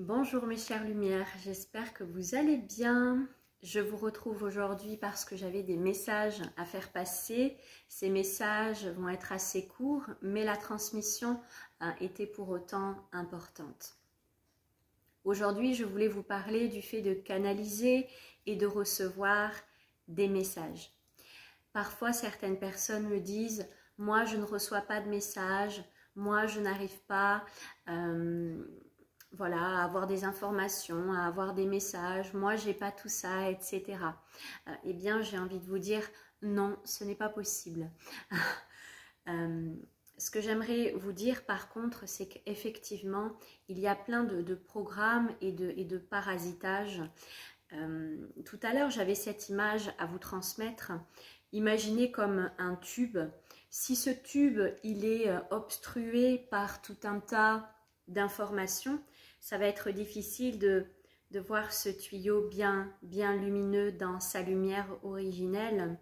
Bonjour mes chères lumières, j'espère que vous allez bien. Je vous retrouve aujourd'hui parce que j'avais des messages à faire passer. Ces messages vont être assez courts, mais la transmission a été pour autant importante. Aujourd'hui, je voulais vous parler du fait de canaliser et de recevoir des messages. Parfois, certaines personnes me disent « Moi, je ne reçois pas de messages, moi, je n'arrive pas voilà, à avoir des informations, à avoir des messages, moi j'ai pas tout ça, etc. » Eh bien, j'ai envie de vous dire non, ce n'est pas possible. Ce que j'aimerais vous dire par contre, c'est qu'effectivement, il y a plein de programmes et de parasitage. Tout à l'heure, j'avais cette image à vous transmettre. Imaginez comme un tube. Si ce tube, il est obstrué par tout un tas d'informations, ça va être difficile de voir ce tuyau bien lumineux dans sa lumière originelle.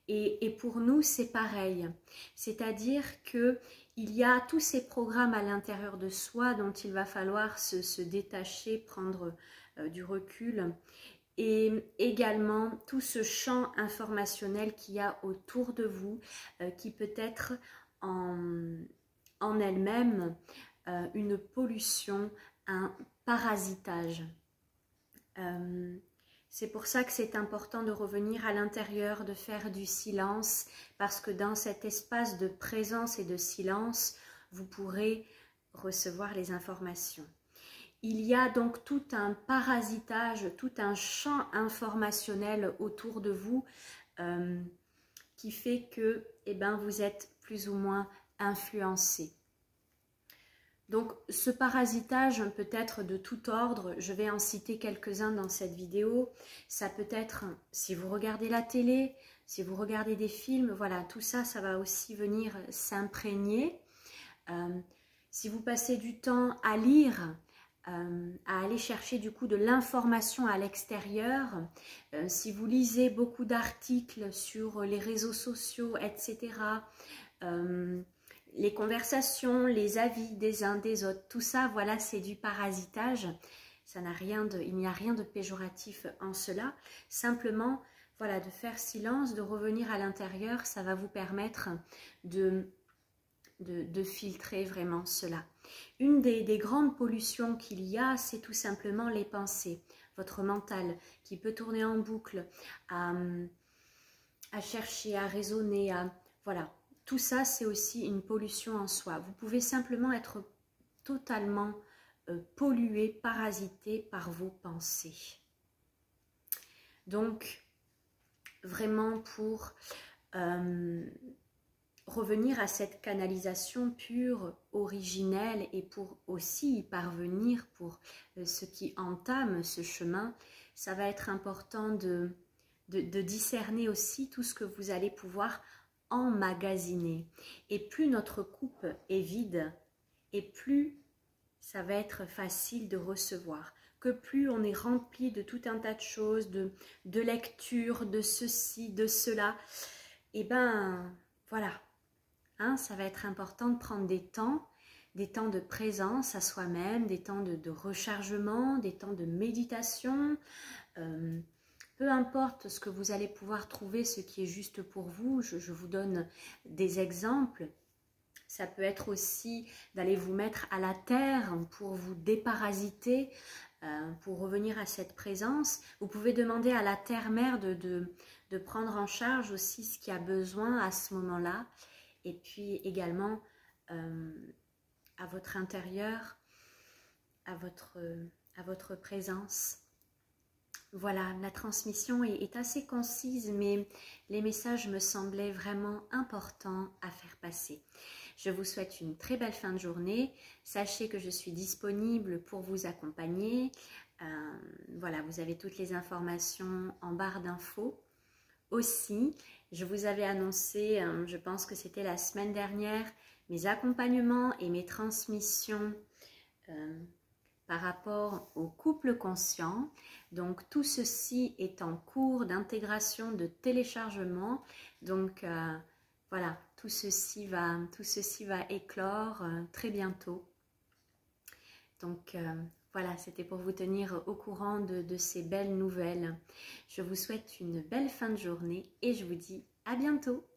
Et pour nous, c'est pareil. C'est-à-dire qu'il y a tous ces programmes à l'intérieur de soi dont il va falloir se détacher, prendre du recul. Et également tout ce champ informationnel qu'il y a autour de vous, qui peut être en elle-même une pollution, un parasitage. C'est pour ça que c'est important de revenir à l'intérieur, de faire du silence, parce que dans cet espace de présence et de silence, vous pourrez recevoir les informations. Il y a donc tout un parasitage, tout un champ informationnel autour de vous qui fait que vous êtes plus ou moins influencé. Donc ce parasitage peut être de tout ordre, je vais en citer quelques-uns dans cette vidéo. Ça peut être si vous regardez la télé, si vous regardez des films, voilà, tout ça, ça va aussi venir s'imprégner. Si vous passez du temps à lire, à aller chercher du coup de l'information à l'extérieur, si vous lisez beaucoup d'articles sur les réseaux sociaux, etc., les conversations, les avis des uns des autres, tout ça, voilà, c'est du parasitage. Ça n'a rien il n'y a rien de péjoratif en cela. Simplement, voilà, de faire silence, de revenir à l'intérieur, ça va vous permettre de filtrer vraiment cela. Une des grandes pollutions qu'il y a, c'est tout simplement les pensées, votre mental qui peut tourner en boucle, à chercher, à raisonner, voilà. Tout ça, c'est aussi une pollution en soi. Vous pouvez simplement être totalement pollué, parasité par vos pensées. Donc, vraiment pour revenir à cette canalisation pure, originelle, et pour aussi y parvenir, pour ceux qui entament ce chemin, ça va être important de discerner aussi tout ce que vous allez pouvoir emmagasiner. Et plus notre coupe est vide, et plus ça va être facile de recevoir. Que plus on est rempli de tout un tas de choses, de lecture, de ceci, de cela, et voilà. Hein, ça va être important de prendre des temps de présence à soi-même, des temps de rechargement, des temps de méditation. Peu importe ce que vous allez pouvoir trouver, ce qui est juste pour vous, je vous donne des exemples. Ça peut être aussi d'aller vous mettre à la terre pour vous déparasiter, pour revenir à cette présence. Vous pouvez demander à la terre-mère de prendre en charge aussi ce qui a besoin à ce moment-là. Et puis également à votre intérieur, à votre présence. Voilà, la transmission est assez concise, mais les messages me semblaient vraiment importants à faire passer. Je vous souhaite une très belle fin de journée. Sachez que je suis disponible pour vous accompagner. Voilà, vous avez toutes les informations en barre d'infos. Aussi, je vous avais annoncé, je pense que c'était la semaine dernière, mes accompagnements et mes transmissions par rapport au couple conscient. Donc tout ceci est en cours d'intégration, de téléchargement. Donc voilà, tout ceci va éclore très bientôt. Donc voilà, c'était pour vous tenir au courant de ces belles nouvelles. Je vous souhaite une belle fin de journée et je vous dis à bientôt.